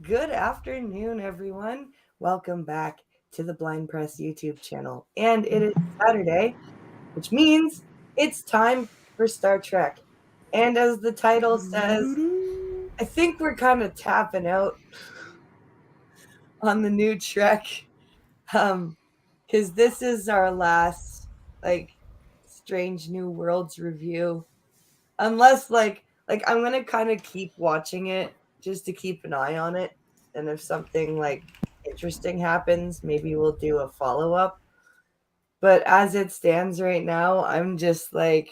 Good afternoon, everyone. Welcome back to the Blind Press YouTube channel. And it is Saturday, which means it's time for Star Trek. And as the title says, I think we're kind of tapping out on the new Trek. Because this is our last, Strange New Worlds review. Unless, I'm gonna kind of keep watching it just to keep an eye on it, and if something interesting happens, maybe we'll do a follow-up. But as it stands right now, I'm just I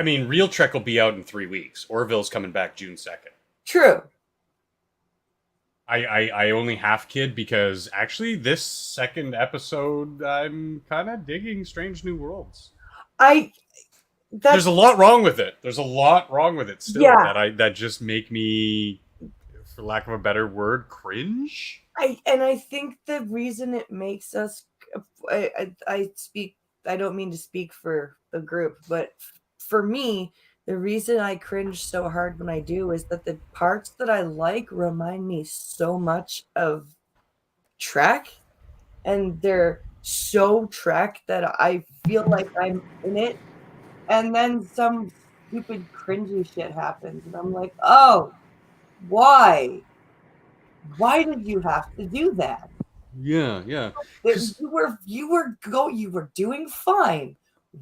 mean, Real Trek will be out in 3 weeks. Orville's coming back June 2nd. true. I only half kid because actually this second episode I'm kind of digging Strange New Worlds. I There's that's a lot wrong with it. There's a lot wrong with it still Yeah. that just make me, for lack of a better word, cringe. I think the reason it makes us I speak I don't mean to speak for the group, but for me, the reason I cringe so hard when I do is that the parts that I like remind me so much of Trek, and they're so Trek that I feel like I'm in it, and then some stupid cringy shit happens and I'm like, "Oh, why? Why did you have to do that? Yeah, yeah. You Because you were doing fine.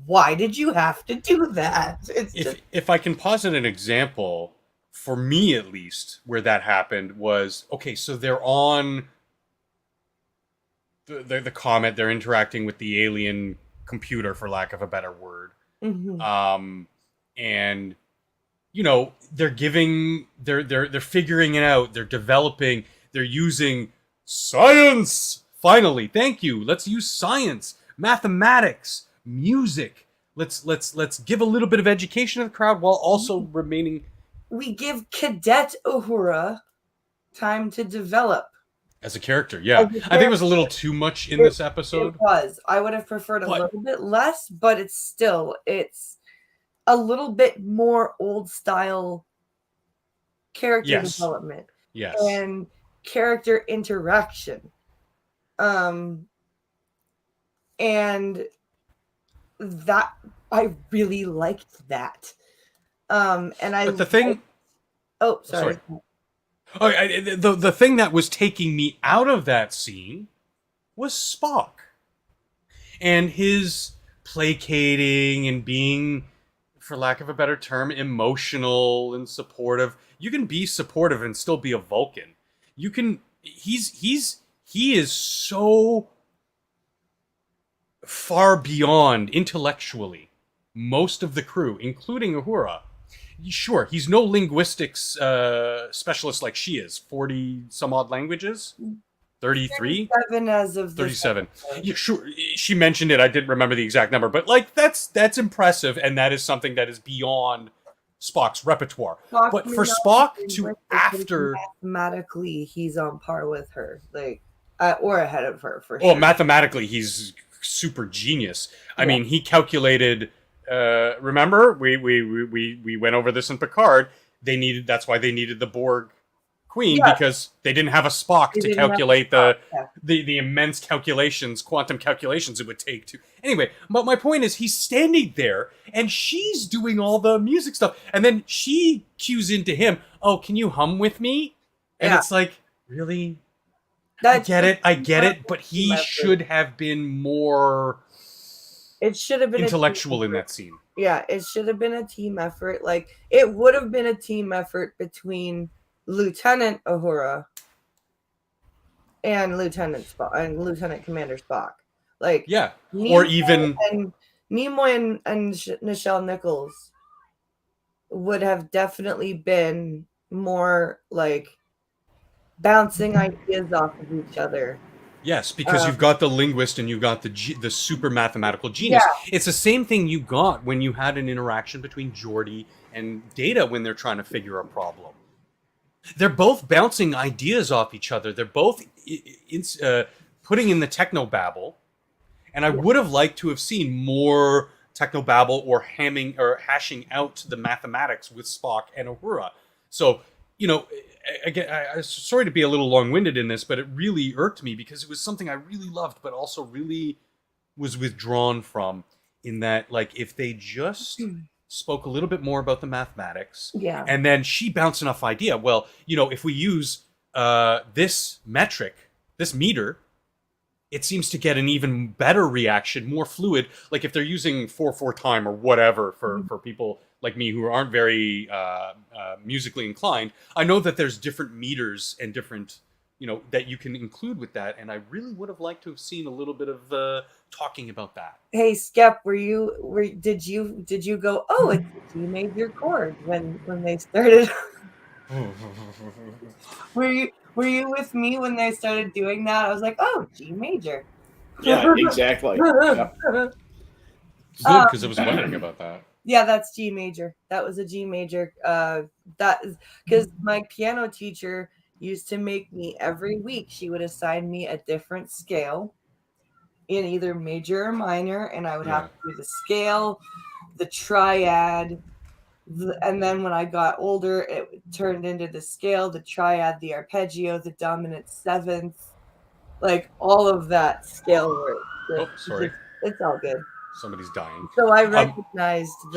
Why did you have to do that?" It's if just if I can posit an example, for me at least, where that happened was okay. So they're on the comet. They're interacting with the alien computer, for lack of a better word. Mhm. Um, and they're figuring it out. They're developing. They're using science. Finally, thank you. Let's use science, mathematics, music. Let's give a little bit of education to the crowd while also remaining We give Cadet Uhura time to develop as a character. as Yeah, a I think it was character. a little too much in It this it episode, was. I would have preferred a but little bit less, but it's a little bit more old style character yes, development yes. and character interaction. Um, and that I really liked that. And I But the like thing, oh, oh, sorry. sorry. Oh, the thing that was taking me out of that scene was Spock and his placating and being, for lack of a better term, emotional and supportive. You can be supportive and still be a Vulcan. You can. He is so far beyond intellectually most of the crew, including Uhura. Sure, he's no linguistics specialist like she is. 40 some odd languages. 33. 37 as of this 37. episode. Yeah, sure, she mentioned it. I didn't remember the exact number, but like that's impressive, and that is something that is beyond Spock's repertoire. Spock But may for not be Spock to linguistic, but after, mathematically he's on par with her, or ahead of her for well, sure. mathematically he's super genius. I Yeah, mean, he calculated. Remember, we went over this in Picard. They needed. That's why they needed the Borg Queen, yeah, because they didn't have a Spock they to didn't have calculate Spock. the Yeah. the immense calculations, quantum calculations it would take to. Anyway, but my point is, he's standing there and she's doing all the music stuff, and then she cues into him. Oh, can you hum with me? And Yeah, it's like, really? that's I get it, but team he effort. should have been more It should have been a team intellectual in effort. that scene. Yeah, it should have been a team effort. Like it would have been a team effort between Lieutenant Uhura and Lieutenant Spock and Lieutenant Commander Spock. Like Yeah, or Nimoy even and Nimoy and Nichelle Nichols would have definitely been more like bouncing ideas off of each other. yes, because you've Um, got the linguist and you've got the super mathematical yeah, genius. It's the same thing you got when you had an interaction between Geordi and Data when they're trying to figure a problem. They're both bouncing ideas off each other. They're both putting in the techno babble, and I yeah, would have liked to have seen more techno babble or hamming or hashing out the mathematics with Spock and Uhura. So, you know, again, I'm sorry to be a little long-winded in this, but it really irked me because it was something I really loved, but also really was withdrawn from. In that, like, if they just spoke a little bit more about the mathematics, Yeah. and then she bounced enough idea. Well, if we use this metric, this meter, it seems to get an even better reaction, more fluid. Like if they're using 4/4 time or whatever for people like me who aren't very musically inclined, I know that there's different meters and different, that you can include with that. And I really would have liked to have seen a little bit of talking about that. Hey Skep, did you go, oh, it's a G major chord when they started? Were you with me when they started doing that? I was like, oh, G major. Yeah, exactly. Yep. It's good because I was wondering about that. Yeah, that's G major. That was a G major. That is because my piano teacher used to make me every week. She would assign me a different scale in either major or minor, and I would have to do the scale, the triad, and then when I got older, it turned into the scale, the triad, the arpeggio, the dominant seventh, like all of that scale work. Oh, sorry. It's all good. Somebody's dying. So I recognized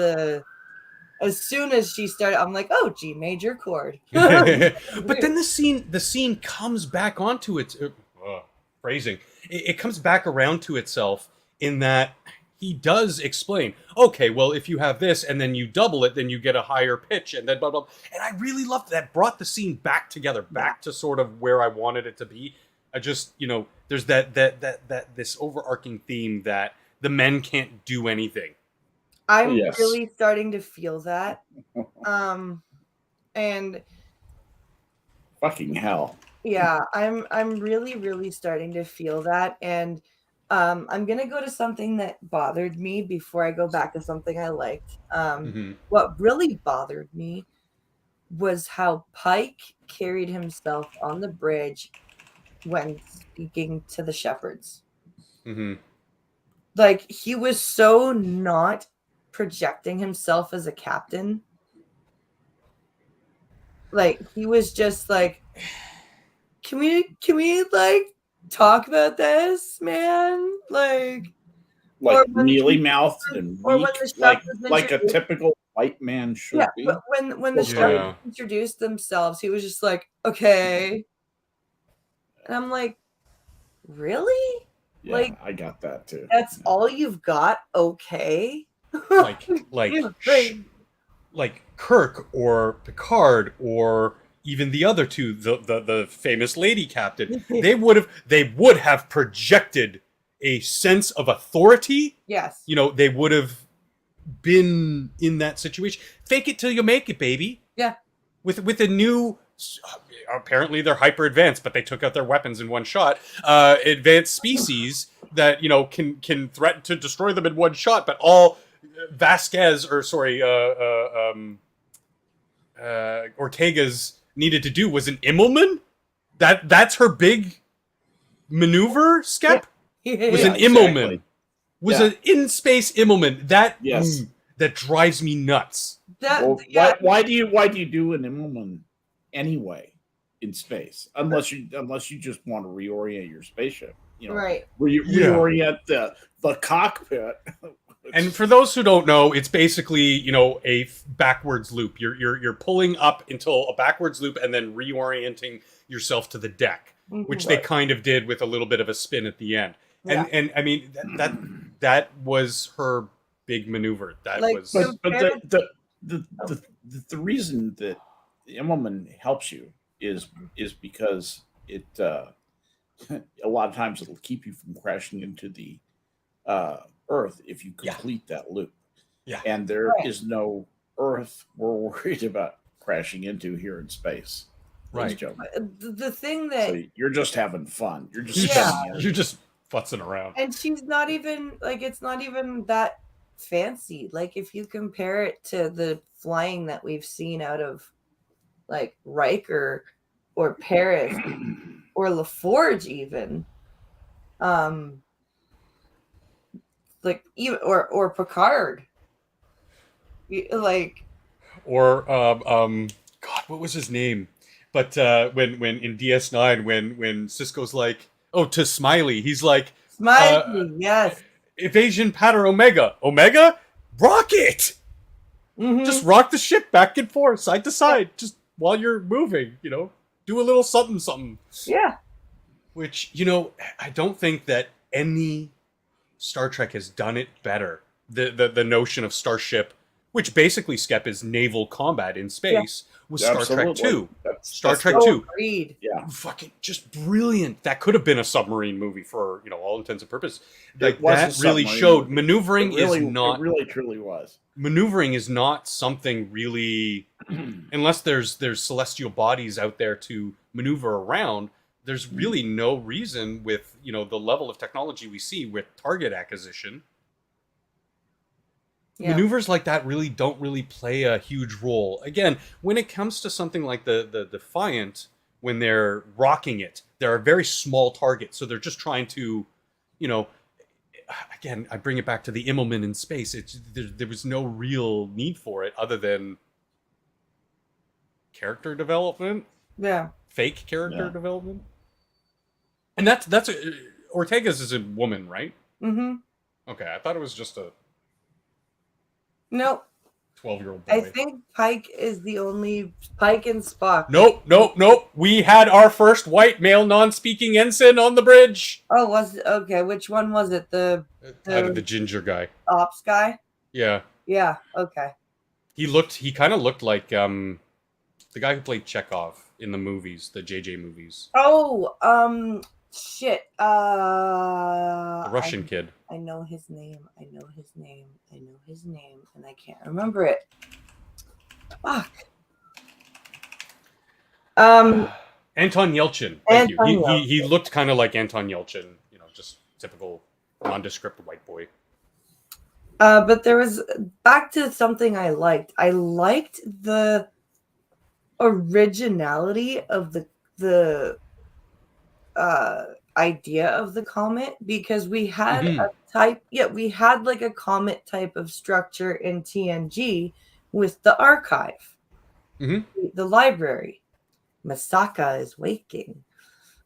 as soon as she started, I'm like, oh, G major chord. But then the scene comes back onto its phrasing. It comes back around to itself in that he does explain, okay, well, if you have this and then you double it, then you get a higher pitch and then blah, blah, blah. And I really loved that. Brought the scene back together, back to sort of where I wanted it to be. I just, there's that this overarching theme that the men can't do anything. I'm really starting to feel that. And fucking hell. Yeah, I'm really, really starting to feel that. And I'm gonna go to something that bothered me before I go back to something I liked. What really bothered me was how Pike carried himself on the bridge when speaking to the shepherds. Like, he was so not projecting himself as a captain. Like, he was just like, can we like talk about this, man? Like mealy mouthed and weak, like a typical white man should be. But when the shepherds introduced themselves, he was just like, okay. And I'm like, really? Yeah, like, I got that too. That's all you've got? Okay. like Kirk or Picard or even the other two, the famous lady captain, they would have projected a sense of authority. Yes. They would have been in that situation. Fake it till you make it, baby. Yeah. With a new, apparently they're hyper advanced, but they took out their weapons in one shot. Advanced species that can threaten to destroy them in one shot, but all Ortega's needed to do was an Immelman. That's her big maneuver. Skep was an Immelman. Was an in-space Immelman. That drives me nuts. Why do you do an Immelman anyway in space? Unless you just want to reorient your spaceship. Right. Reorient the cockpit. And for those who don't know, it's basically, a backwards loop. You're pulling up until a backwards loop and then reorienting yourself to the deck, which they kind of did with a little bit of a spin at the end. And I mean that was her big maneuver. That was. But the reason that Immelman helps you is because it a lot of times it'll keep you from crashing into the Earth if you complete that loop. Yeah. And there is no Earth we're worried about crashing into here in space. Right. The thing that you're just having fun. You're just you're just futzing around. And she's not even it's not even that fancy. Like, if you compare it to the flying that we've seen out of like Riker or Paris or LaForge even. Like, even or Picard, like, or God, what was his name? But when in DS9, when Cisco's like, oh, to Smiley, he's like, Smiley, yes. evasion pattern Omega. Omega? Rocket! Just rock the ship back and forth, side to side, just while you're moving, do a little something, something. Yeah. Which, I don't think that any Star Trek has done it better. The notion of starship, which basically, Skep, is naval combat in space, was Star Trek 2. Star Trek 2. Agreed. Yeah. Fucking just brilliant. That could have been a submarine movie for, all intents and purposes. Like, was that a really submarine showed movie. maneuvering It really, is not... It really, truly was. Maneuvering is not something really... unless there's celestial bodies out there to maneuver around, there's really no reason with, the level of technology we see with target acquisition. Yeah. Maneuvers like that really don't really play a huge role. Again, when it comes to something like the Defiant, when they're rocking it, they're a very small target, so they're just trying to, again, I bring it back to the Immelman in space. There was no real need for it other than character development. Yeah. Fake character development. And that's Ortega's is a woman, right? Mm-hmm. Okay, I thought it was just a... Nope. 12-year-old boy. I think Pike is the only... Pike and Spock. Nope. We had our first white male non-speaking ensign on the bridge. Oh, was it? Okay, which one was it? The ginger guy. Ops guy? Yeah. Yeah, okay. He kind of looked like the guy who played Chekhov in the movies, the JJ movies. Oh, shit. The Russian kid. I know his name, and I can't remember it. Fuck. Anton Yelchin. Thank you. He looked kind of like Anton Yelchin, just typical nondescript white boy. But there was, back to something I liked. I liked the originality of the idea of the comet, because we had we had like a comet type of structure in TNG with the archive, the library. Masaka is waking.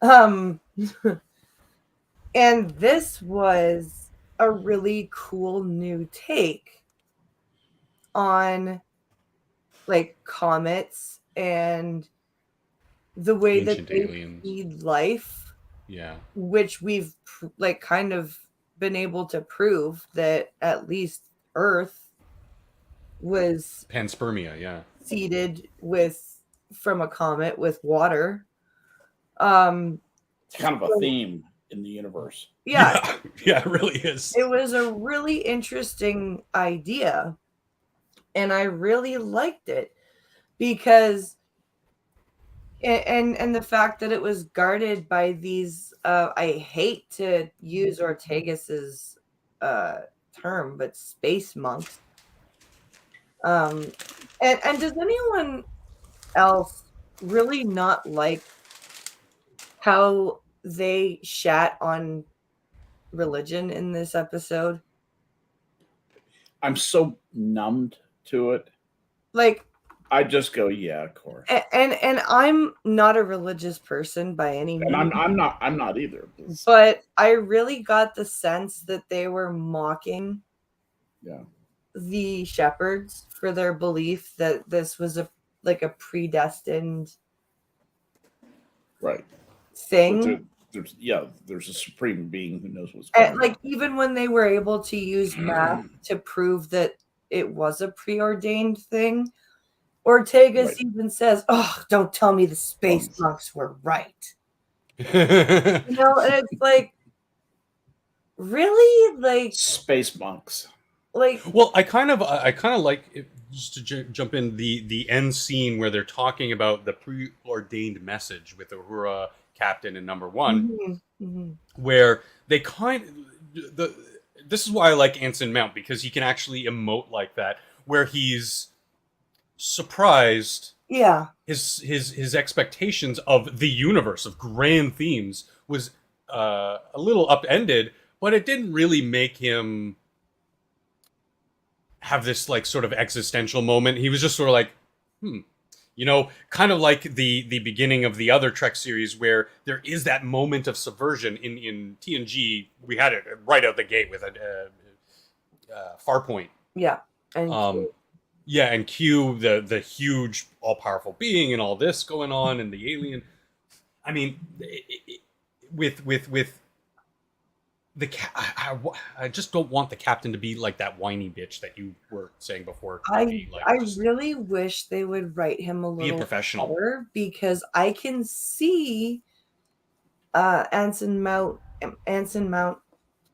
And this was a really cool new take on like comets and the way Ancient that they aliens. feed life. Yeah. Which we've like kind of been able to prove that at least Earth was panspermia, yeah, seeded from a comet with water. It's kind of a theme in the universe. Yeah, it really is. It was a really interesting idea, and I really liked it because, and the fact that it was guarded by these. I hate to use Ortegas's term, but space monks. And does anyone else really not like how they shat on religion in this episode? I'm so numbed to it. Like, I just go, yeah, of course. And I'm not a religious person by any means. And I'm not either. But I really got the sense that they were mocking the shepherds for their belief that this was a predestined thing. There's a supreme being who knows what's going on. Like, even when they were able to use math to prove that it was a preordained thing, Ortegas even says, "Oh, don't tell me the space monks were right." And it's like, really, like space monks. Like, well, I kind of like, just to jump in, the end scene where they're talking about the preordained message with Uhura, Captain, and Number One, where they this is why I like Anson Mount, because he can actually emote like that, where he's surprised. Yeah. His expectations of the universe, of grand themes, was a little upended, but it didn't really make him have this like sort of existential moment. He was just sort of like, kind of like the beginning of the other Trek series, where there is that moment of subversion. In TNG, we had it right out the gate with a Farpoint. Yeah. And Yeah, and Q, the huge all powerful being, and all this going on, and the alien. I mean, with the I just don't want the captain to be like that whiny bitch that you were saying before. I Like, I just really wish they would write him a be a little professional. better, because I can see Anson Mount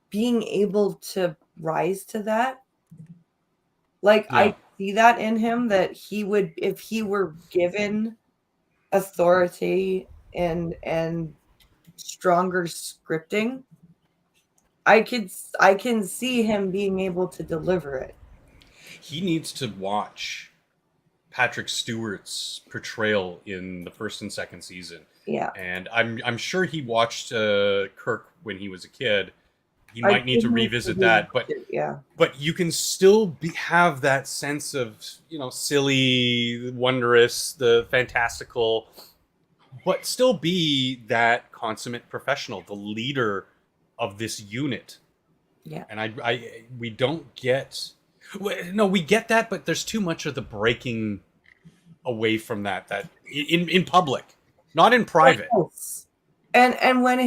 being able to rise to that. Like, Yeah. I see that in him, that he would, if he were given authority and stronger scripting, I can see him being able to deliver it. He needs to watch Patrick Stewart's portrayal in the first and second season. Yeah. And I'm sure he watched Kirk when he was a kid. He I might need to think revisit that, but yeah. but you can still have that sense of, silly, wondrous, the fantastical, but still be that consummate professional, the leader of this unit. Yeah. And we don't get, no, we get that, but there's too much of the breaking away from that in public, not in private. Yes. And when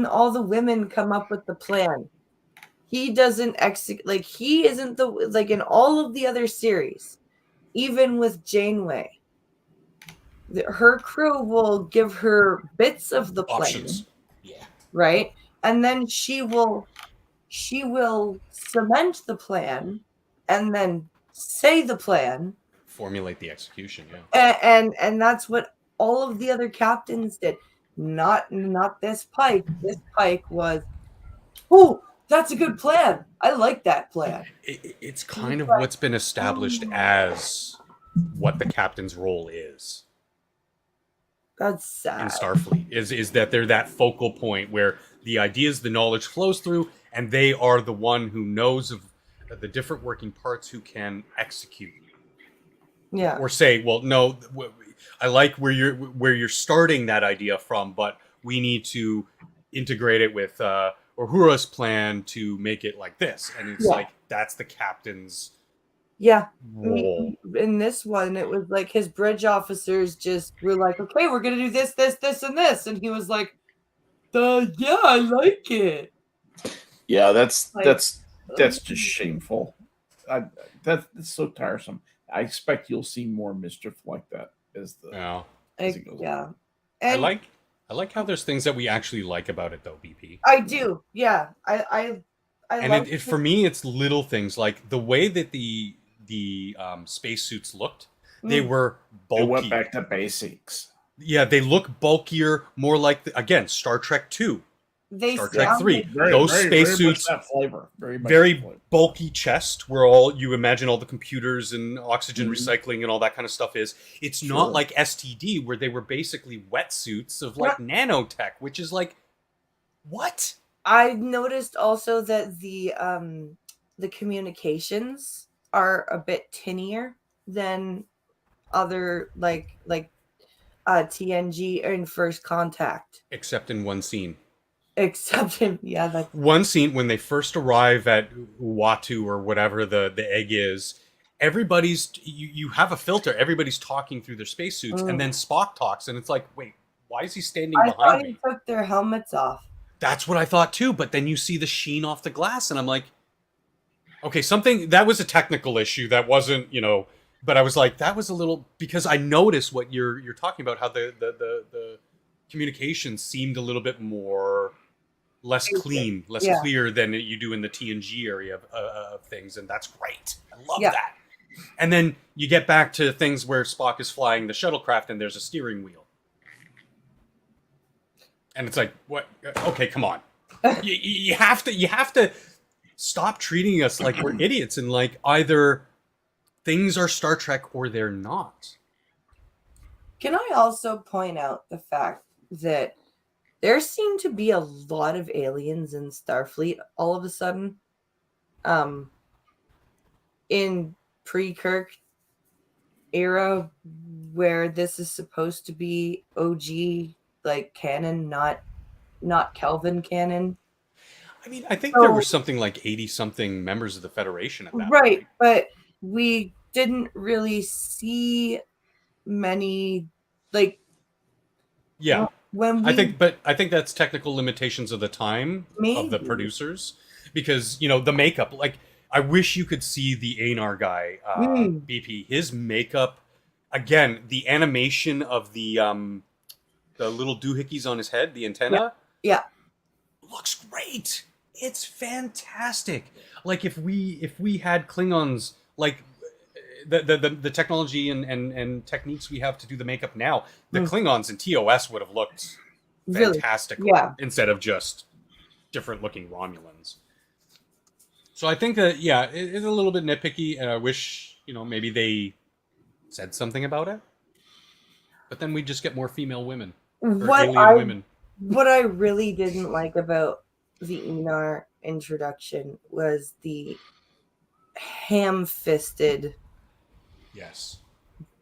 all the women come up with the plan, he doesn't execute. Like, he isn't like in all of the other series, even with Janeway, her crew will give her bits of the plan. Options. Yeah. Right? And then she will cement the plan and then say the plan. Formulate the execution, yeah. And that's what all of the other captains did. Not this Pike. This Pike was, oh, that's a good plan. I like that plan. It's kind of what's been established as what the captain's role is. That's sad. In Starfleet is that they're that focal point where the ideas, the knowledge flows through, and they are the one who knows of the different working parts, who can execute. Yeah. Or say, well, no, I like where you're starting that idea from, but we need to integrate it with Uhura's plan to make it like this. And it's like, that's the captain's role. In this one, it was like his bridge officers just were like, okay, we're gonna do this, this, this, and this, and he was like, yeah, I like it. Yeah, that's just shameful. That's so tiresome. I expect you'll see more mischief like that as it goes. Yeah. And I like how there's things that we actually like about it, though, BP. I do. Yeah. I and like for me, it's little things like the way that the spacesuits looked. They were bulky. They went back to basics. Yeah, they look bulkier, more like again Star Trek 2. Star Trek 3. Those spacesuits, very bulky chest, where you imagine all the computers and oxygen recycling and all that kind of stuff is. It's not like STD, where they were basically wetsuits of like nanotech, which is like, what? I noticed also that the communications are a bit tinnier than other like TNG in First Contact, except in one scene. Except in that's one scene when they first arrive at Uatu or whatever the egg is. Everybody's you have a filter. Everybody's talking through their spacesuits, and then Spock talks, and it's like, wait, why is he standing behind me? They took their helmets off. That's what I thought too. But then you see the sheen off the glass, and I'm like, okay, something that was a technical issue. That wasn't, But I was like, that was a little, because I noticed what you're talking about, how the communications seemed a little bit more. Less clean, less clear than you do in the TNG area of things, and that's great. I love that. And then you get back to things where Spock is flying the shuttlecraft, and there's a steering wheel, and it's like, what? Okay, come on. you have to stop treating us like we're idiots, and like either things are Star Trek or they're not. Can I also point out the fact that there seem to be a lot of aliens in Starfleet all of a sudden. In pre-Kirk era where this is supposed to be OG like canon, not Kelvin canon. I mean, I think there were something like 80-something members of the Federation at that point. But we didn't really see many, like, Yeah. when we I think that's technical limitations of the time of the maybe producers, because the makeup. Like, I wish you could see the Anar guy, BP. His makeup, again, the animation of the little doohickeys on his head, the antenna, yeah. looks great. It's fantastic. Like, if we had Klingons, like the technology and techniques we have to do the makeup now, the Klingons in TOS would have looked fantastic, instead of just different looking Romulans. So I think that it's a little bit nitpicky, and I wish maybe they said something about it. But then we just get more female women, or alien women. What I really didn't like about the Enar introduction was the ham-fisted. Yes.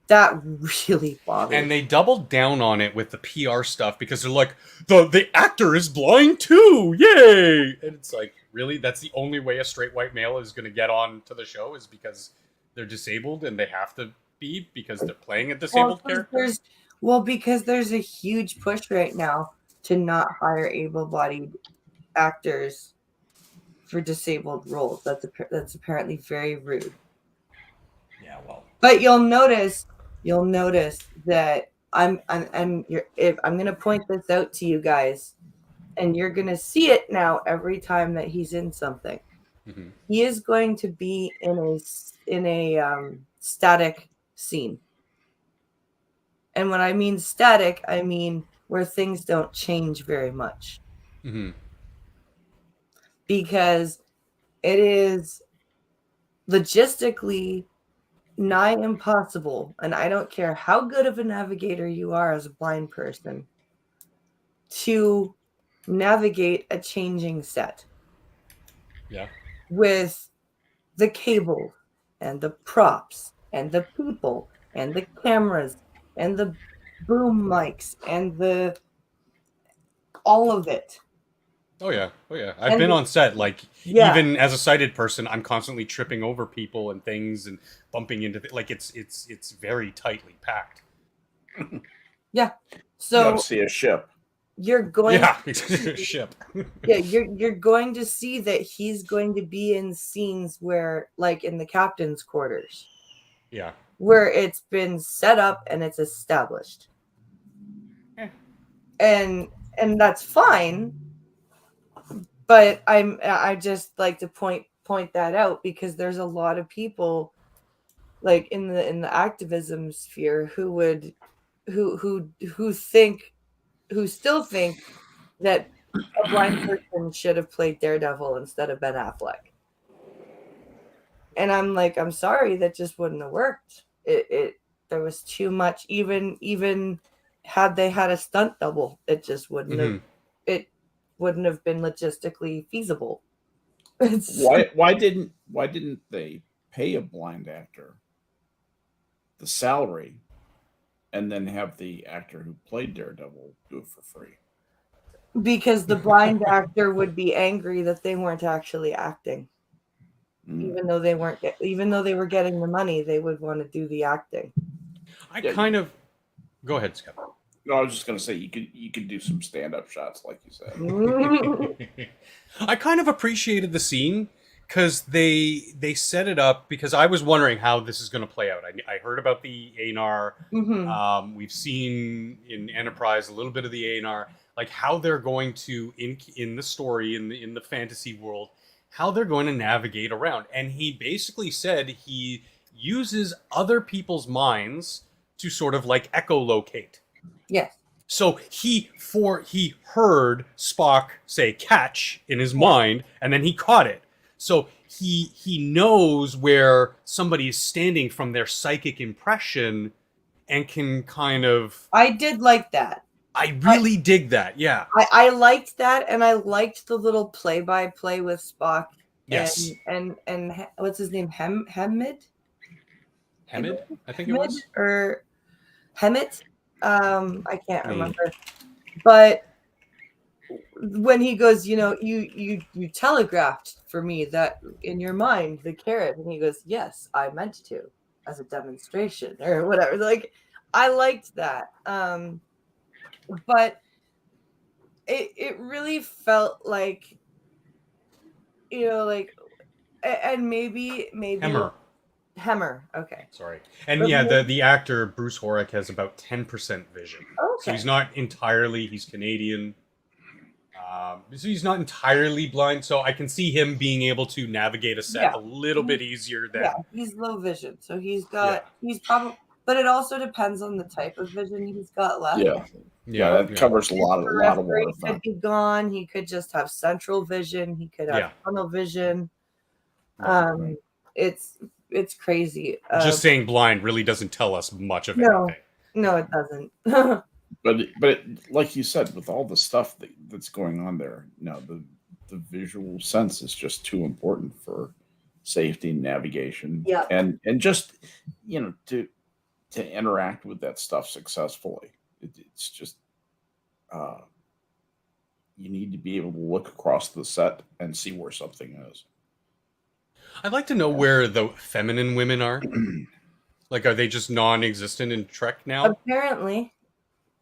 That really bothered. And they doubled down on it with the PR stuff, because they're like, the actor is blind too, yay! And it's like, really? That's the only way a straight white male is going to get on to the show, is because they're disabled and they have to be, because they're playing a disabled character? Because there's a huge push right now to not hire able-bodied actors for disabled roles. That's apparently very rude. Yeah, well. But you'll notice that I'm going to point this out to you guys, and you're going to see it now every time that he's in something. Mm-hmm. He is going to be in a static scene. And when I mean static, I mean where things don't change very much. Mm-hmm. Because it is logistically nigh impossible, and I don't care how good of a navigator you are as a blind person, to navigate a changing set. Yeah. With the cable and the props and the people and the cameras and the boom mics and all of it. Oh yeah. I've been on set, like, even as a sighted person, I'm constantly tripping over people and things and bumping into like it's very tightly packed. Yeah. So you gotta see a ship. You're going ship. You're going to see that he's going to be in scenes where, like in the captain's quarters. Yeah. Where it's been set up and it's established. Yeah. And that's fine. But I just like to point that out, because there's a lot of people, like in the activism sphere, who still think that a blind person should have played Daredevil instead of Ben Affleck. And I'm like, I'm sorry, that just wouldn't have worked. There was too much. Even had they had a stunt double, it just wouldn't have. It wouldn't have been logistically feasible. Why didn't they pay a blind actor the salary and then have the actor who played Daredevil do it for free? Because the blind actor would be angry that they weren't actually acting. Even though they were getting the money, they would want to do the acting. Go ahead, Scott. No, I was just going to say you could do some stand-up shots, like you said. I kind of appreciated the scene, because they set it up, because I was wondering how this is going to play out. I heard about the Anar. Mm-hmm. We've seen in Enterprise a little bit of the Anar, like how they're going to in the story in the fantasy world, how they're going to navigate around. And he basically said he uses other people's minds to sort of like echolocate. Yes. So he heard Spock say "catch" in his mind, and then he caught it. So he knows where somebody is standing from their psychic impression, and can kind of. I did like that. I really dig that. Yeah. I liked that, and I liked the little play-by-play with Spock. Yes. And what's his name? Hemid. Hamid, I think it Hamid was. or Hemet. I can't Me. remember. But when he goes, you telegraphed for me that in your mind the carrot, and he goes, yes, I meant to, as a demonstration or whatever. Like, I liked that. But it really felt like, like, and maybe Hemmer. Okay. Sorry. And But yeah, the actor Bruce Horak has about 10% vision. So okay. he's not entirely, he's Canadian. So he's not entirely blind. So I can see him being able to navigate a set a little bit easier than. Yeah, he's low vision. So he's probably, but it also depends on the type of vision he's got left. Yeah, that covers a lot of Periphery waterfront. could be gone. He could just have central vision. He could have tunnel vision. Right. It's crazy. Just saying blind really doesn't tell us much of anything. No, it doesn't. but like you said, with all the stuff that's going on there, the visual sense is just too important for safety, navigation, and just to interact with that stuff successfully. It's just you need to be able to look across the set and see where something is. I'd like to know where the feminine women are. Like, are they just non-existent in Trek now? Apparently.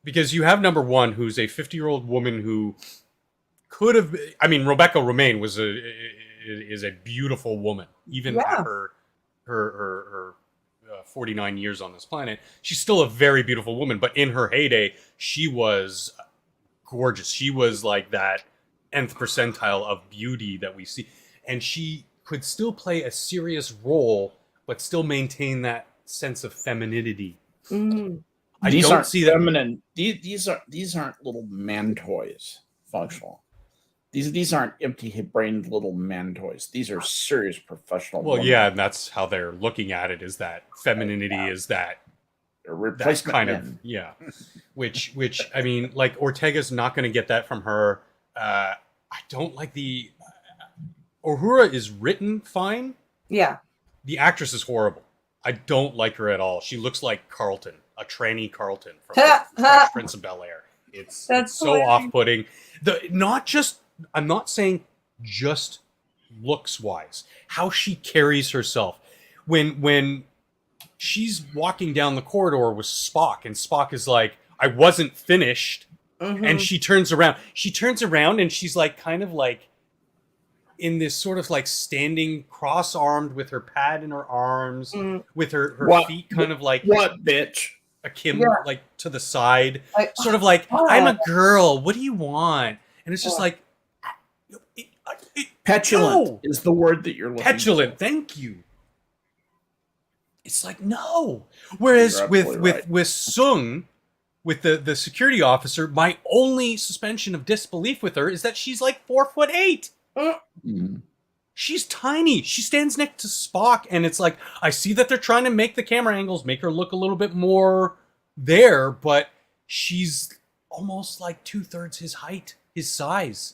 Because you have number one, who's a 50-year-old woman who could have. I mean, Rebecca Romaine is a beautiful woman, even at her 49 years on this planet. She's still a very beautiful woman, but in her heyday, she was gorgeous. She was like that nth percentile of beauty that we see, and she could still play a serious role, but still maintain that sense of femininity. Mm-hmm. These aren't feminine. These aren't little man toys. Functional. These aren't empty-brained little man toys. These are serious professional. Well, yeah, and that's how they're looking at it. Is that femininity is that replacement kind men. Which I mean, like, Ortega's not going to get that from her. I don't like the Uhura is written fine. Yeah. The actress is horrible. I don't like her at all. She looks like Carlton, a tranny Carlton from Fresh Prince of Bel-Air. It's so off-putting. I'm not saying just looks-wise. How she carries herself. When she's walking down the corridor with Spock, and Spock is like, I wasn't finished. Mm-hmm. And she turns around. And she's like, kind of like, in this sort of like standing cross-armed with her pad in her arms, with her feet kind of like what bitch like to the side, sort of like I'm a girl. What do you want? And it's just like petulant is the word that you're looking petulant. For. Thank you. It's like no. Whereas with Sung, with the security officer, my only suspension of disbelief with her is that she's like 4'8". Mm-hmm. She's tiny. She stands next to Spock, and it's like, I see that they're trying to make the camera angles make her look a little bit more there, but she's almost like 2/3 his height, his size.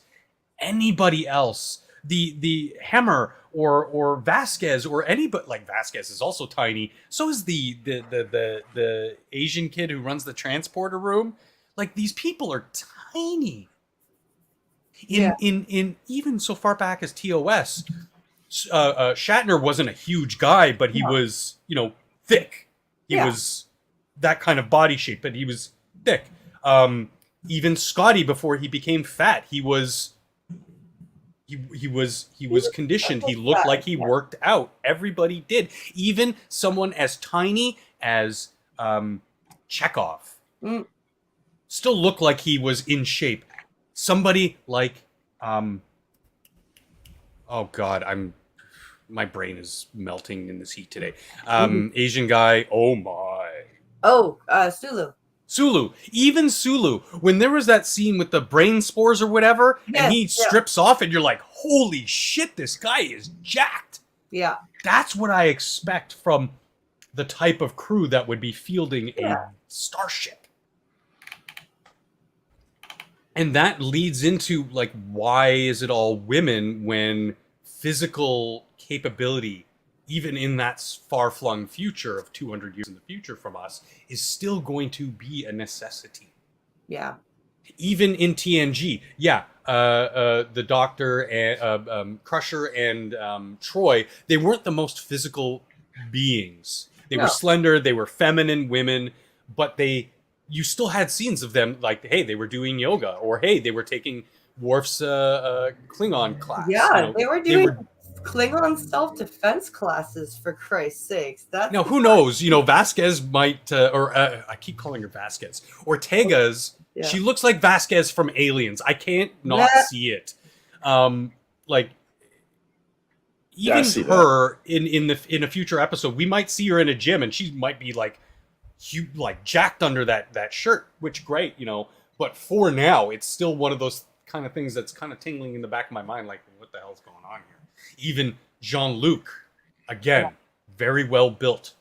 Anybody else, the Hemmer or Vasquez or anybody, like Vasquez is also tiny. So is the Asian kid who runs the transporter room. Like, these people are tiny. In even so far back as TOS, Shatner wasn't a huge guy, but he was, thick. He was that kind of body shape, but he was thick. Even Scotty, before he became fat, he was conditioned. He looked like he worked out. Everybody did. Even someone as tiny as Chekhov still looked like he was in shape. Somebody like, oh God, my brain is melting in this heat today. Asian guy, oh my. Oh, Sulu. Even Sulu. When there was that scene with the brain spores or whatever, and he strips off, and you're like, holy shit, this guy is jacked. Yeah. That's what I expect from the type of crew that would be fielding a starship. And that leads into, like, why is it all women when physical capability even in that far-flung future of 200 years in the future from us, is still going to be a necessity. Yeah. Even in TNG, the Doctor and Crusher and Troy, they weren't the most physical beings. They were slender, they were feminine women, but you still had scenes of them like, hey, they were doing yoga, or hey, they were taking Worf's Klingon class. Yeah, they were doing Klingon self-defense classes, for Christ's sakes. Now, who knows? Vasquez might, I keep calling her Vasquez. Ortega's. Yeah. She looks like Vasquez from Aliens. I can't not see it. Even her in a future episode, we might see her in a gym, and she might be like jacked under that shirt. Which great, But for now, it's still one of those kind of things that's kind of tingling in the back of my mind, like, what the hell's going on here? Even Jean-Luc, again, very well built.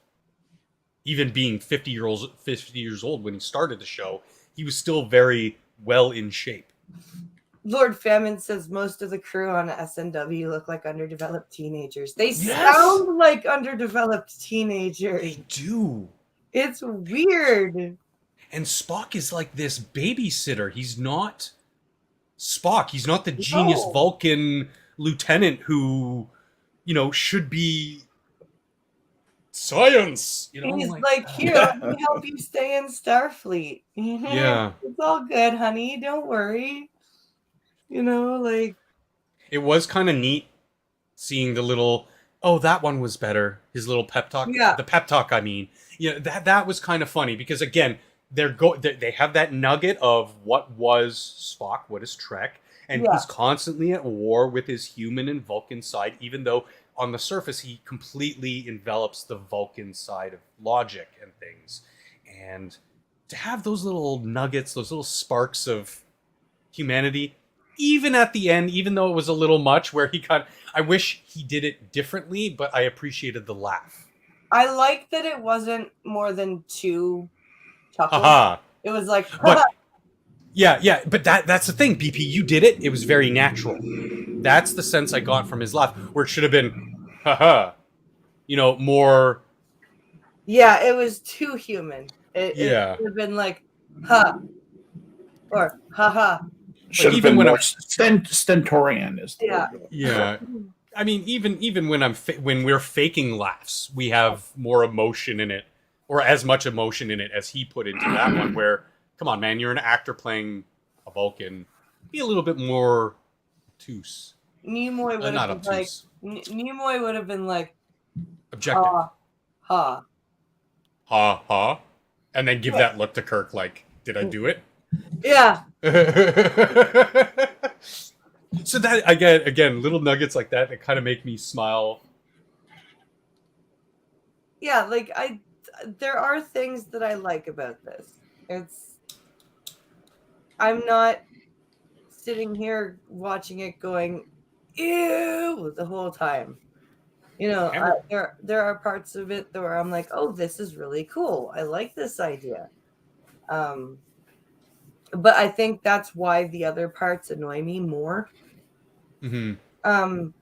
Even being 50 years old when he started the show, he was still very well in shape. Lord Famine says most of the crew on SNW look like underdeveloped teenagers. They sound like underdeveloped teenagers. They do. It's weird. And Spock is like this babysitter. He's not Spock. He's not the genius Vulcan lieutenant who, should be science. He's like, here, let me help you stay in Starfleet. Yeah. It's all good, honey. Don't worry. It was kind of neat seeing the little, that one was better. His little pep talk. Yeah. The pep talk, I mean. That was kind of funny because, again, they have that nugget of what was Spock, what is Trek, and he's constantly at war with his human and Vulcan side, even though on the surface he completely envelops the Vulcan side of logic and things. And to have those little nuggets, those little sparks of humanity, even at the end, even though it was a little much, where I wish he did it differently, but I appreciated the laugh. I like that it wasn't more than 2 chuckles. It was like, but that's the thing, BP. You did it. It was very natural. That's the sense I got from his laugh, where it should have been, more. Yeah, it was too human. It should have been like, ha, or ha. Should have been more stentorian. Is the word. Yeah. I mean, even when we're faking laughs, we have more emotion in it, or as much emotion in it as he put into that one. Where, come on, man, you're an actor playing a Vulcan. Be a little bit more obtuse. Nimoy would have been like objective. Ha. And then give that look to Kirk, like, did I do it? Yeah. So that, again, little nuggets like that kind of make me smile. Yeah, there are things that I like about this. I'm not sitting here watching it going, ew, the whole time. There are parts of it where I'm like, oh, this is really cool. I like this idea. But I think that's why the other parts annoy me more. Mm-hmm.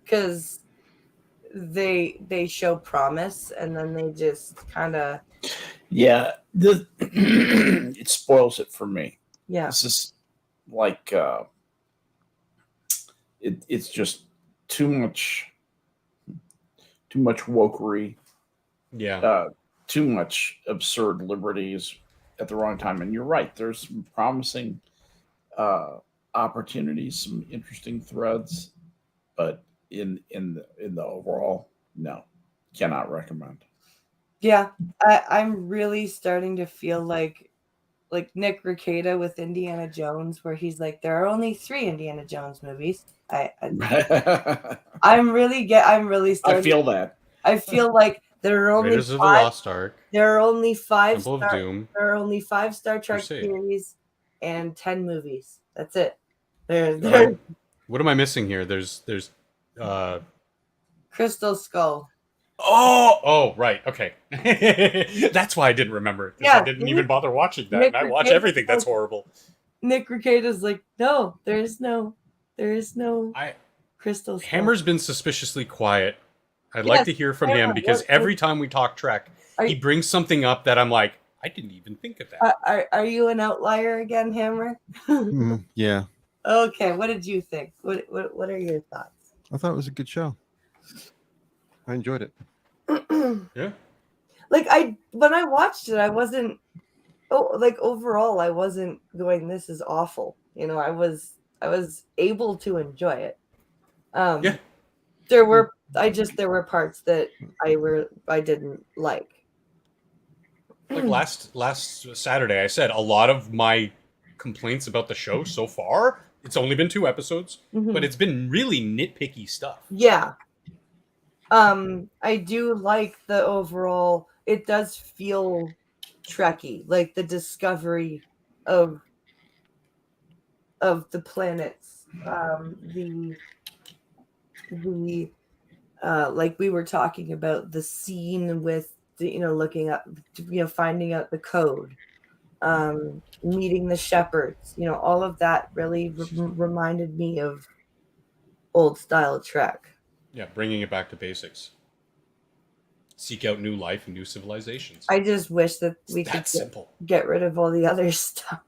Because they show promise and then they just kind of it spoils it for me. Yeah, this is like it's just too much wokery. Too much absurd liberties at the wrong time. And you're right, there's some promising opportunities, some interesting threads, but in the overall, no, cannot recommend. Yeah, I'm really starting to feel like Nick Rekieta with Indiana Jones, where he's like, there are only 3 Indiana Jones movies. I'm really starting. I feel that. I feel like there are only Raiders of the Lost Ark. There are only 5 Temple of Doom. There are only 5 Star Trek series and 10 movies. That's it. There. What am I missing here? There's Crystal Skull. Oh, right. Okay. That's why I didn't remember it. I didn't even bother watching that. And I watch everything that's horrible. Nick Rekieta's like, no, there is no Crystal Skull. Hammer's been suspiciously quiet I'd Yes, like to hear from Cameron, him because every time we talk Trek, Are he you- brings something up that I'm like, I didn't even think of that. are you an outlier again, Hammer? Yeah, Okay, what did you think? What are your thoughts? I thought it was a good show. I enjoyed it. Yeah. Like when I watched it, I wasn't overall I wasn't going, this is awful. I was able to enjoy it. Yeah. There were parts that I didn't like. Like last Saturday, I said a lot of my complaints about the show so far. It's only been 2 episodes, but it's been really nitpicky stuff. Yeah. I do like the overall. It does feel Trekky, like the discovery of the planets. The like we were talking about the scene with the, looking up, finding out the code, meeting the shepherds. All of that really reminded me of old style Trek. Yeah, bringing it back to basics. Seek out new life and new civilizations. I just wish that we It's could that simple. get rid of all the other stuff.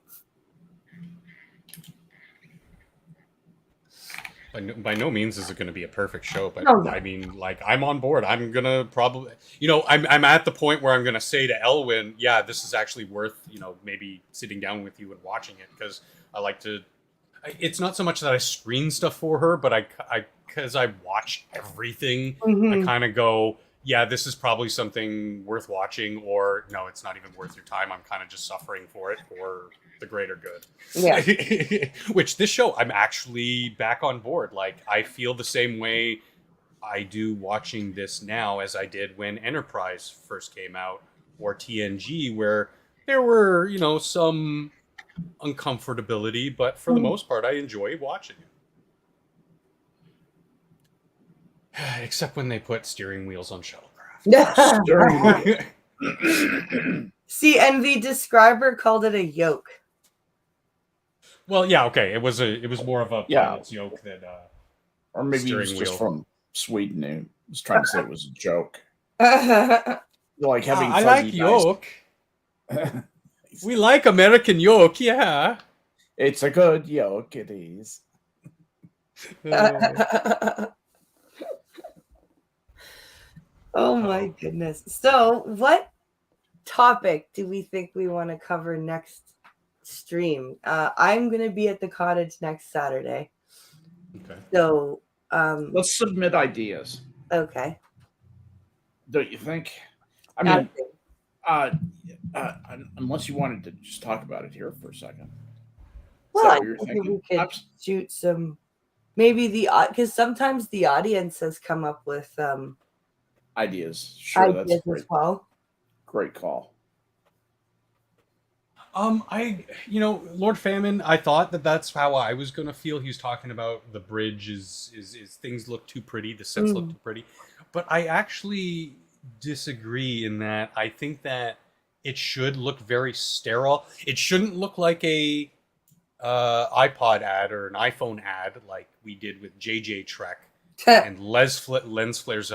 By no means is it going to be a perfect show, but No. I mean, like, I'm on board. I'm gonna probably, I'm at the point where I'm gonna say to Elwyn, yeah, this is actually worth, maybe sitting down with you and watching it, because I like to. It's not so much that I screen stuff for her, but because I watch everything, I kind of go, yeah, this is probably something worth watching, or no, it's not even worth your time. I'm kind of just suffering for it for the greater good. Yeah. Which this show, I'm actually back on board. Like, I feel the same way I do watching this now as I did when Enterprise first came out, or TNG, where there were, some uncomfortability, but for the most part, I enjoy watching it. Except when they put steering wheels on shuttlecraft. See, and the describer called it a yoke. Well, yeah, okay. It was more of a pilot's yoke than or maybe he was steering just wheel. from Sweden and was trying to say it was a joke. Yeah. Like having I fuzzy like yoke. dice. We like American yoke, yeah. It's a good yoke, it is. Oh my goodness. So, what topic do we think we want to cover next stream? I'm going to be at the cottage next Saturday. Okay. So, Let's submit ideas. okay. Don't you think? I mean, unless you wanted to just talk about it here for a second. Well, I what you're think thinking? we could shoot some, maybe because sometimes the audience has come up with Ideas. Sure, that's ideas great. as well. Great call. Lord Famine, I thought that's how I was going to feel. He was talking about the bridge is things look too pretty, the sets look too pretty. But I actually disagree in that I think that it should look very sterile. It shouldn't look like a iPod ad or an iPhone ad like we did with JJ Trek and lens flares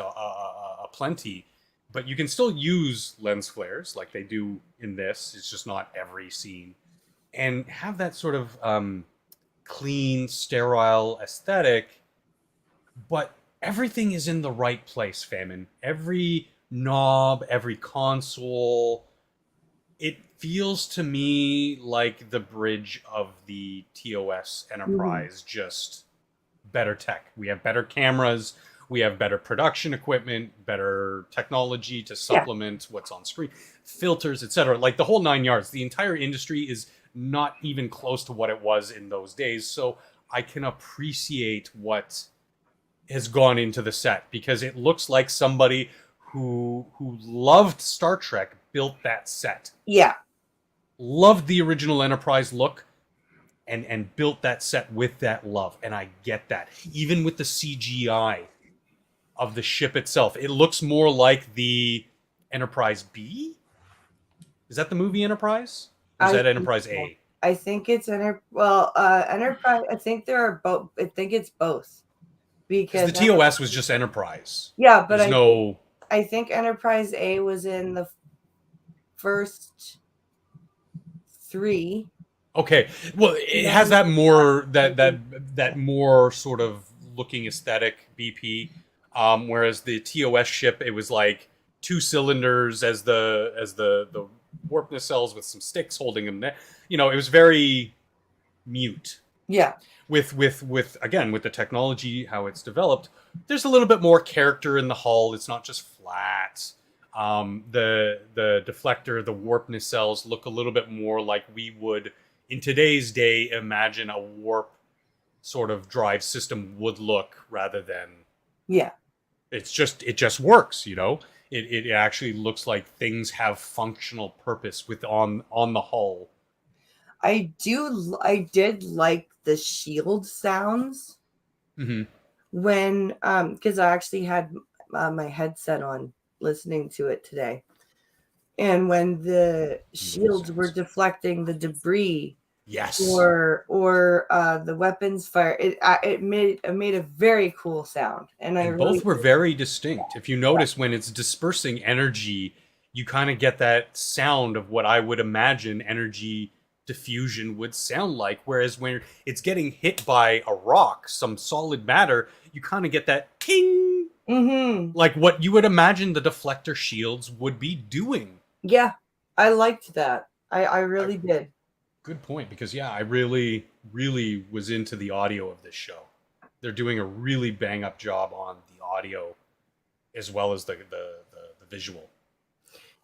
aplenty. But you can still use lens flares like they do in this. It's just not every scene. And have that sort of clean, sterile aesthetic. But everything is in the right place, Famine. Every knob, every console. It feels to me like the bridge of the TOS Enterprise, just better tech. We have better cameras. We have better production equipment, better technology to supplement what's on screen, filters, etc. Like the whole 9 yards. The entire industry is not even close to what it was in those days. So I can appreciate what has gone into the set because it looks like somebody who loved Star Trek built that set. Yeah. Loved the original Enterprise look and built that set with that love. And I get that. Even with the CGI of the ship itself. It looks more like the Enterprise B? Is that the movie Enterprise? Or is that Enterprise A? I think it's Enterprise. I think there are both. I think it's both. because the TOS was just Enterprise. yeah, but I think Enterprise A was in the first 3. Okay, well, it has that more that more sort of looking aesthetic BP, whereas the TOS ship, it was like 2 cylinders as the warp nacelles with some sticks holding them there. You know, it was very mute. Yeah. With again, with the technology how it's developed, there's a little bit more character in the hull. It's not just flat. The deflector, the warp nacelles look a little bit more like we would in today's day imagine a warp sort of drive system would look, rather than Yeah. it just works, you know. It actually looks like things have functional purpose with on the hull. I did like the shield sounds Mm-hmm. when because I actually had my headset on listening to it today, and when the shields were deflecting the debris, Yes, or the weapons fire, it made a very cool sound, and I and really both were very distinct. If you notice, when it's dispersing energy, you kind of get that sound of what I would imagine energy diffusion would sound like. Whereas when it's getting hit by a rock, some solid matter, you kind of get that ting, like what you would imagine the deflector shields would be doing. Yeah, I liked that. I really did. Good point, because yeah, I really, really was into the audio of this show. They're doing a really bang up job on the audio as well as the visual.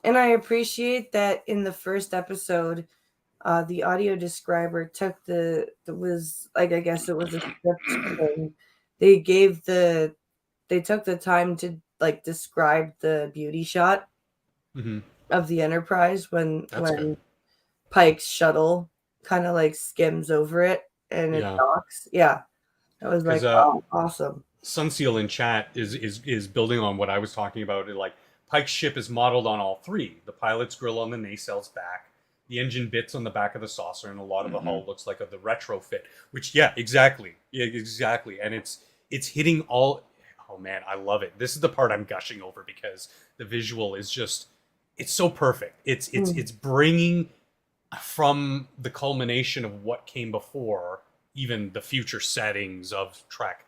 And I appreciate that in the first episode, the audio describer took was like, I guess it was a script thing. They took the time to like describe the beauty shot of the Enterprise when Pike's shuttle kind of like skims over it and it docks. Yeah. That was like, oh, awesome. Sunseal in chat is building on what I was talking about. Like, Pike's ship is modeled on all three: the pilot's grill on the nacelles back, the engine bits on the back of the saucer, and a lot of the hull looks like the retrofit. Which, exactly, and it's hitting all. Oh man, I love it. This is the part I'm gushing over, because the visual is just, it's so perfect. It's bringing from the culmination of what came before, even the future settings of Trek,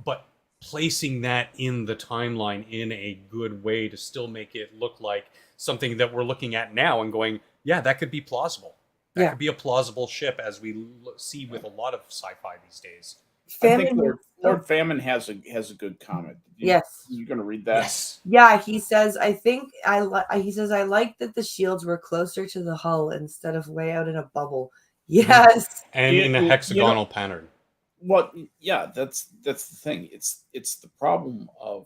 but placing that in the timeline in a good way to still make it look like something that we're looking at now and going, yeah, that could be plausible. That could be a plausible ship, as we see with a lot of sci-fi these days. I think Lord Famine has a good comment. Yes. You're going to read that? Yes. Yeah, he says, he says, I like that the shields were closer to the hull instead of way out in a bubble. Yes. And in a hexagonal pattern. Well, yeah, that's the thing. It's the problem of,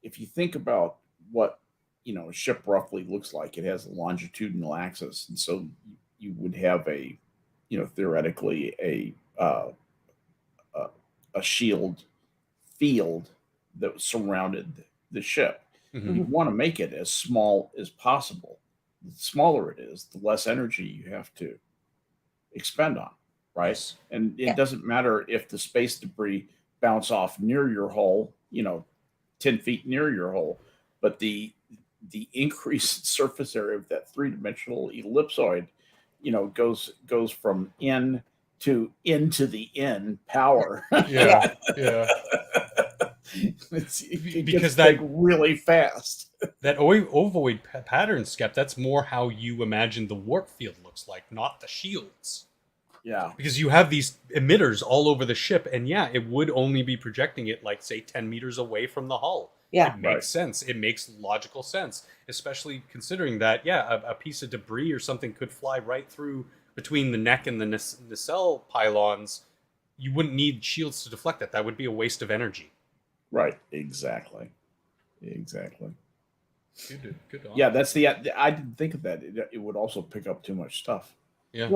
if you think about what, a ship roughly looks like, it has a longitudinal axis, and so you would have a, theoretically a shield field that surrounded the ship. You want to make it as small as possible. The smaller it is, the less energy you have to expend on, right? Yes. And it doesn't matter if the space debris bounce off near your hull, 10 feet near your hull, but the increased surface area of that three-dimensional ellipsoid, goes from in to into the in power. Yeah. It because that really fast. That ovoid pattern, Skep, that's more how you imagine the warp field looks like, not the shields. Yeah. Because you have these emitters all over the ship, and it would only be projecting it, like, say, 10 meters away from the hull. Yeah. It makes sense. It makes logical sense, especially considering that, a piece of debris or something could fly right through between the neck and the nacelle pylons. You wouldn't need shields to deflect that. That would be a waste of energy. Right. Exactly. Good on. Yeah, that's I didn't think of that. It would also pick up too much stuff. Yeah.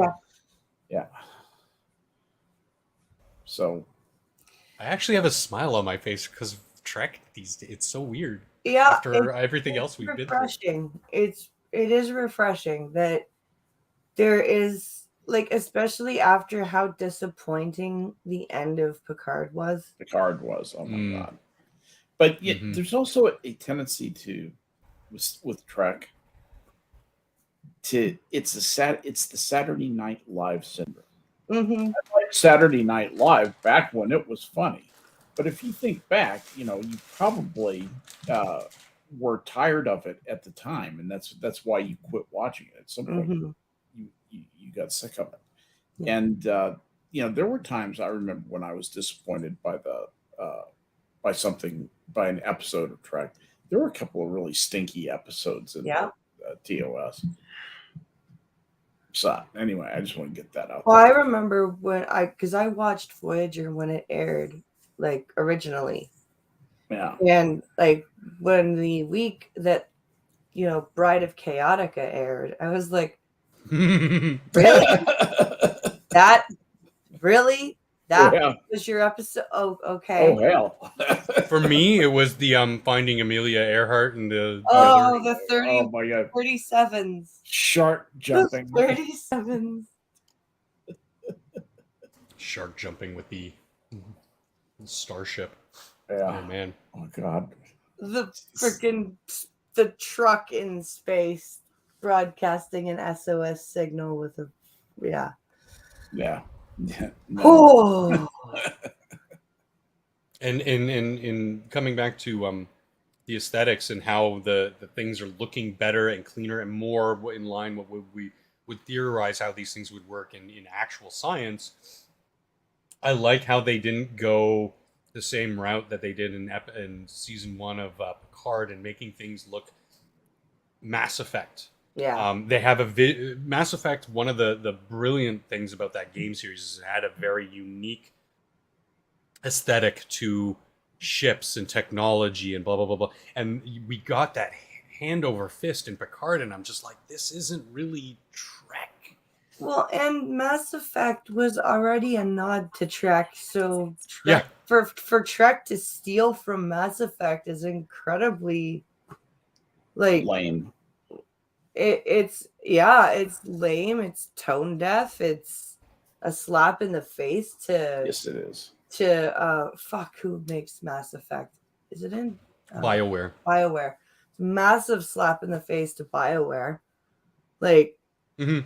So, I actually have a smile on my face because of Trek these days. It's so weird. Yeah. After everything else we've been through. It is refreshing that there is like especially after how disappointing the end of Picard was. Picard was. Oh my Mm. god! But yet, Mhm. there's also a tendency to with Trek to it's the Saturday Night Live syndrome. Mm-hmm. Like Saturday Night Live back when it was funny, but if you think back, you probably uh, were tired of it at the time, and that's why you quit watching it. At some point, Mm-hmm. you got sick of it, Yeah. and there were times I remember when I was disappointed by an episode of Trek. There were a couple of really stinky episodes in Yeah. TOS. So anyway, I just want to get that out Well, I there. remember because I watched Voyager when it aired, like originally, Yeah. and like when the week that Bride of Chaotica aired, I was like, really? That really? That Yeah. was your episode? Oh, Oh okay. hell. For me, it was the Finding Amelia Earhart and the Oh, other the 30, Oh my god. 37s. Shark The jumping. 37s. shark jumping with the starship. Oh Yeah. man. Oh god. The freaking the truck in space broadcasting an SOS signal with a yeah. Yeah. Yeah. No. Oh. And in coming back to the aesthetics and how the things are looking better and cleaner and more in line with what we would theorize how these things would work in actual science. I like how they didn't go the same route that they did in season 1 of Picard and making things look Mass Effect. Yeah. They have Mass Effect. One of the brilliant things about that game series is it had a very unique aesthetic to ships and technology and blah blah blah blah. And we got that hand over fist in Picard, and I'm just like, this isn't really Trek. Well, and Mass Effect was already a nod to Trek, so Yeah. for Trek to steal from Mass Effect is incredibly like Lame. it's lame, it's tone deaf, it's a slap in the face to Yes, it is. fuck, who makes Mass Effect? Is it in BioWare. BioWare? Massive slap in the face to BioWare. Like, hmm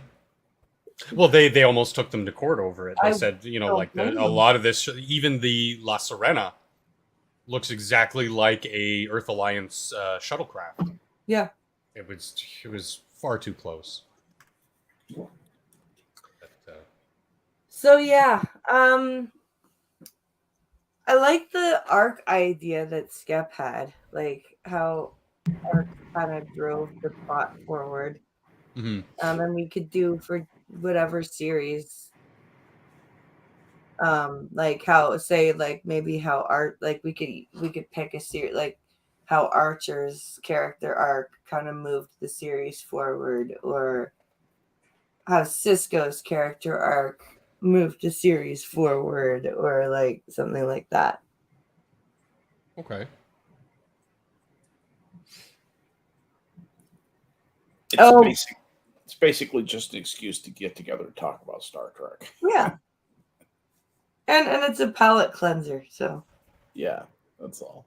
Well, they almost took them to court over it. They I said, don't like blame a them. lot of this, even the La Serena, looks exactly like a Earth Alliance shuttlecraft. Yeah. It was far too close. But, So yeah, I like the arc idea that Skep had, like how arc kind of drove the plot forward. mhm. And we could do for whatever series, like how say like maybe how art like we could pick a series like how Archer's character arc kind of moved the series forward, or how Cisco's character arc moved the series forward, or like something like that. Okay. It's basically just an excuse to get together and talk about Star Trek. Yeah. And it's a palate cleanser, so Yeah, that's all.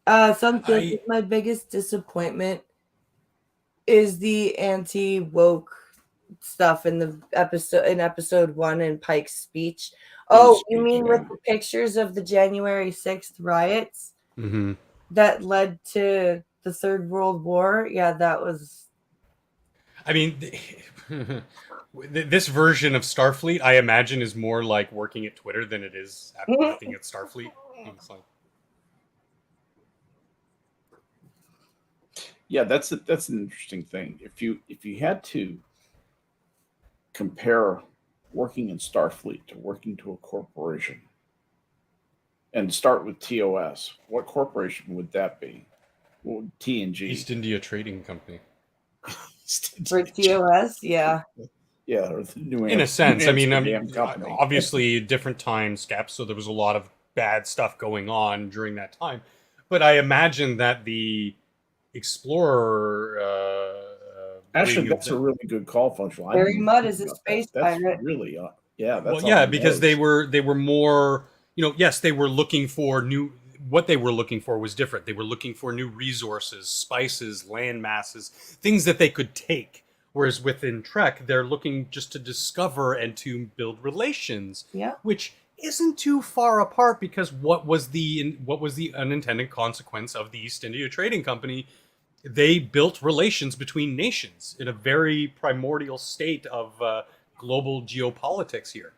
my biggest disappointment is the anti-woke stuff in episode 1 in Pike's speech. Oh, you mean with the pictures of the January 6th riots Mm-hmm. that led to the Third World War? Yeah, that was. I mean, this version of Starfleet, I imagine, is more like working at Twitter than it is working at Starfleet. It's like, yeah, that's an interesting thing. If you had to compare working in Starfleet to working to a corporation, and start with TOS, what corporation would that be? Well, TNG. East India Trading Company. For TOS, yeah. Yeah, or the New In a sense, I mean, company. obviously different time gaps, so there was a lot of bad stuff going on during that time. But I imagine that the Explorer Actually, radio. that's a really good call, Functional. I Harry didn't Mudd think is a about that. space That's pirate. really, yeah, Well, that's on yeah, the because they nose. were more, yes, they were looking for new. What they were looking for was different. They were looking for new resources, spices, land masses, things that they could take. Whereas within Trek, they're looking just to discover and to build relations, Yeah. which isn't too far apart. Because what was the unintended consequence of the East India Trading Company? They built relations between nations in a very primordial state of global geopolitics here.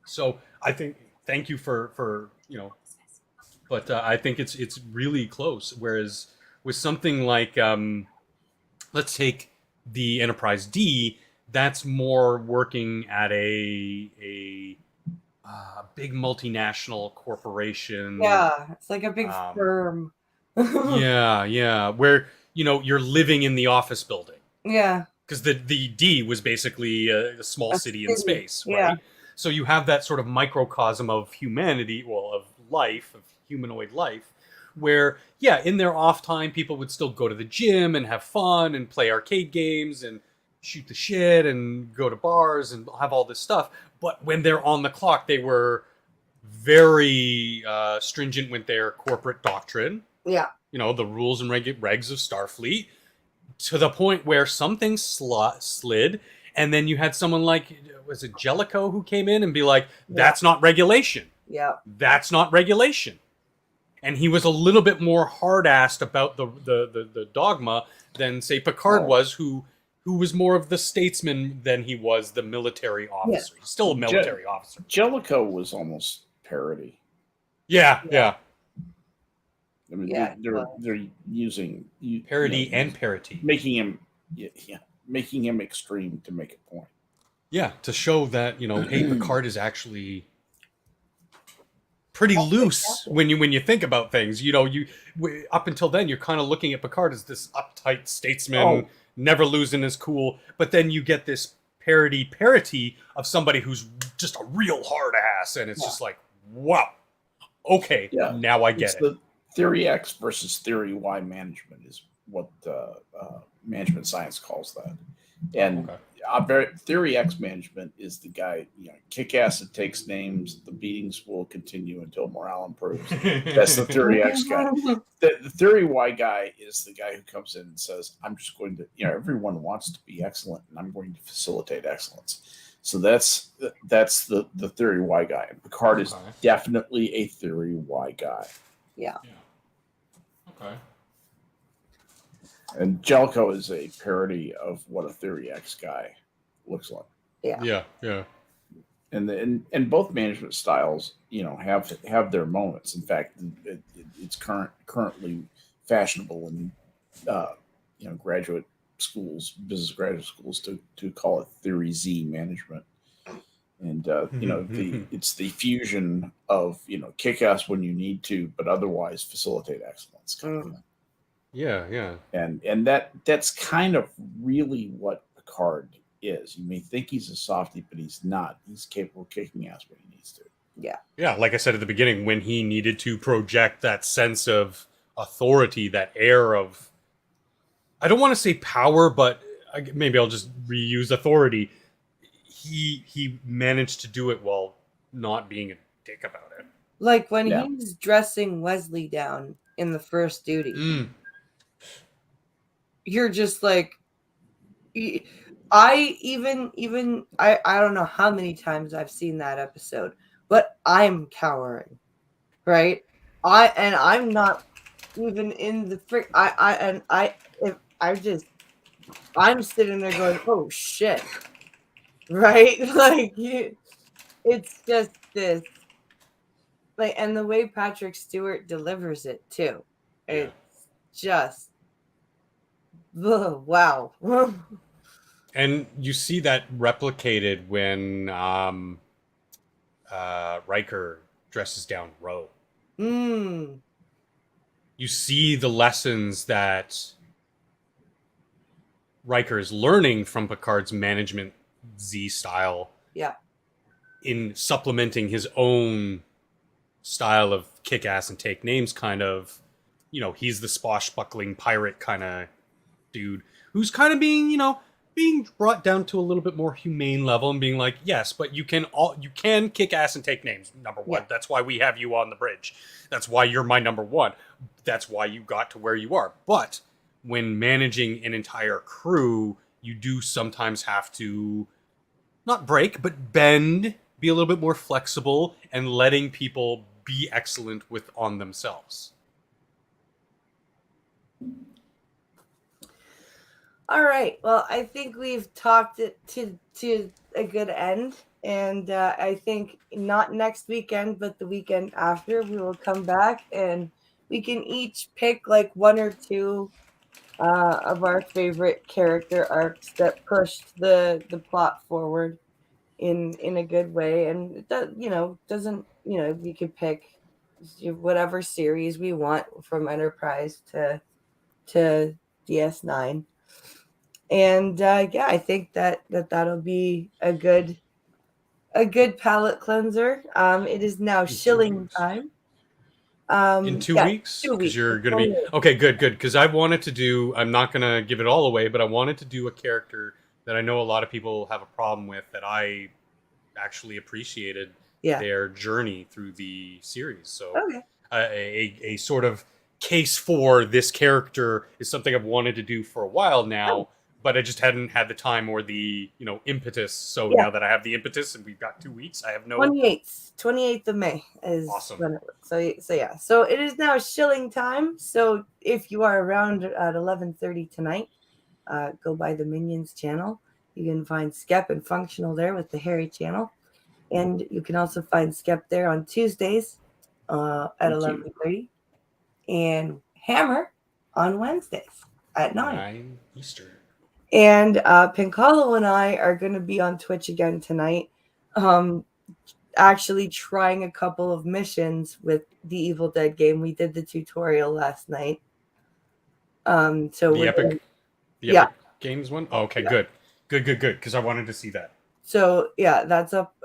So I think, thank you for but I think it's really close. Whereas with something like let's take the Enterprise D, that's more working at a big multinational corporation. Yeah, it's like a big Um, firm. yeah, where you're living in the office building. Yeah, Because the D was basically a small a city in city. space, Yeah, right? So you have that sort of microcosm of humanity, well, of life, of humanoid life, where, yeah, in their off time, people would still go to the gym and have fun and play arcade games and shoot the shit and go to bars and have all this stuff. But when they're on the clock, they were very stringent with their corporate doctrine, yeah, the rules and regs of Starfleet, to the point where something slid, and then you had someone like, was it Jellicoe, who came in and be like, that's not regulation. yeah, That's not regulation. And he was a little bit more hard-assed about the dogma than, say, Picard was, who was more of the statesman than he was the military officer. He's still a military officer. Jellicoe was almost parody. Yeah. I mean, Yeah, they're using Parody and parity. making him extreme to make a point. Yeah, to show that, hey, Picard is actually pretty loose when you think about things. Up until then, you're kind of looking at Picard as this uptight statesman, never losing his cool. But then you get this parity of somebody who's just a real hard ass, and it's just like, wow, okay, now I get it. The Theory X versus Theory Y management is what management science calls that. And Theory X management is the guy, kick ass, it takes names, the beatings will continue until morale improves. That's the Theory X guy. The Theory Y guy is the guy who comes in and says, I'm just going to, everyone wants to be excellent, and I'm going to facilitate excellence. So that's the Theory Y guy. And Picard is definitely a Theory Y guy. Yeah. Okay. And Jellicoe is a parody of what a Theory X guy looks like. Yeah. And both management styles, have their moments. In fact, it's currently fashionable in graduate schools, business graduate schools, to call it Theory Z management. And it's the fusion of kick ass when you need to, but otherwise facilitate excellence kind of thing. Yeah. And that's kind of really what Picard is. You may think he's a softie, but he's not. He's capable of kicking ass when he needs to. Yeah, like I said at the beginning, when he needed to project that sense of authority, that air of, I don't want to say power, but maybe I'll just reuse authority. He managed to do it while not being a dick about it. Like when he's dressing Wesley down in the first duty. You're just like, I don't know how many times I've seen that episode, but I'm cowering, right? I'm not even in the I'm sitting there going, oh shit, right? Like it's just this, like, and the way Patrick Stewart delivers it too, it's just. Wow. And you see that replicated when Riker dresses down Ro. You see the lessons that Riker is learning from Picard's management Z style. Yeah. In supplementing his own style of kick ass and take names, kind of, he's the swashbuckling pirate kind of dude who's kind of being, being brought down to a little bit more humane level and being like, yes, but you can kick ass and take names. Number one, that's why we have you on the bridge. That's why you're my number one. That's why you got to where you are. But when managing an entire crew, you do sometimes have to not break, but bend, be a little bit more flexible, and letting people be excellent on themselves. All right. Well, I think we've talked it to a good end, and I think not next weekend, but the weekend after, we will come back and we can each pick like one or two of our favorite character arcs that pushed the plot forward in a good way, and it does, doesn't, we could pick whatever series we want from Enterprise to DS9. And yeah, I think that'll be a good palate cleanser. It is now shilling time. In 2 Yeah, weeks? 2 Because weeks. you're going to be... Okay, good. Because I wanted to do... I'm not going to give it all away, but I wanted to do a character that I know a lot of people have a problem with, that I actually appreciated their journey through the series. So a sort of case for this character is something I've wanted to do for a while now, but I just hadn't had the time or the impetus. So now that I have the impetus and we've got 2 weeks, I have no... 28th of May is awesome. When so it is now shilling time. So if you are around at 11:30 tonight, go by the Minions channel. You can find Skep and Functional there with the Harry channel, and you can also find Skep there on Tuesdays at 11:30, and Hammer on Wednesdays at 9 Eastern. And Pincolo and I are going to be on Twitch again tonight, actually trying a couple of missions with the Evil Dead game. We did the tutorial last night. So the Epic Games one? Oh, okay, good. Because I wanted to see that. So yeah, that's up.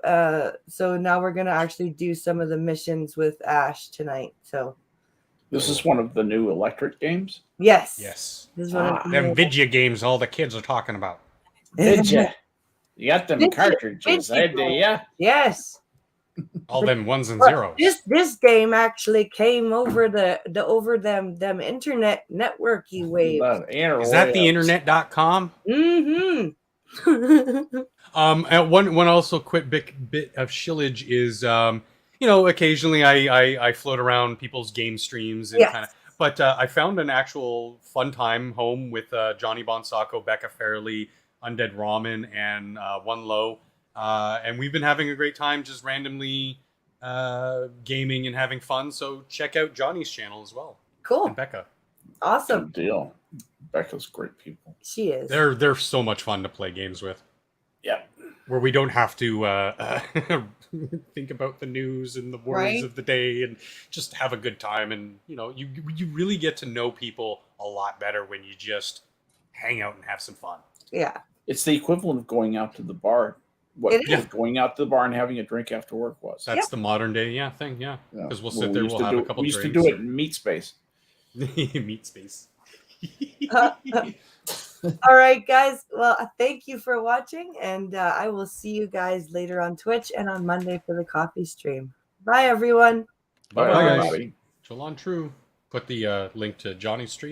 So now we're going to actually do some of the missions with Ash tonight. So this is one of the new Electric games? Yes. This is one of them Vidya games all the kids are talking about. Vidya. You got them cartridges, do ya? Yes. All them ones and zeros. This game actually came over them internet networky waves. Is that the internet.com? Mm-hmm. One also quick bit of shillage is occasionally I float around people's game streams and kind of, but I found an actual fun time home with Johnny Bonsacco, Becca Fairley, Undead Ramen, and One Low, and we've been having a great time just randomly gaming and having fun. So check out Johnny's channel as well. Cool. And Becca. Awesome. Good deal. Becca's great people. She is. They're so much fun to play games with. Yeah. Where we don't have to think about the news and the worries of the day, and just have a good time. And you really get to know people a lot better when you just hang out and have some fun. Yeah. It's the equivalent of going out to the bar. Going out to the bar and having a drink after work was. That's the modern day thing, because we'll sit there, we'll have a couple drinks. We used to do it in Meat Space. Meat Space. All right, guys. Well, thank you for watching, and I will see you guys later on Twitch and on Monday for the coffee stream. Bye, everyone. Bye, guys. Chill on True. Put the link to Johnny's stream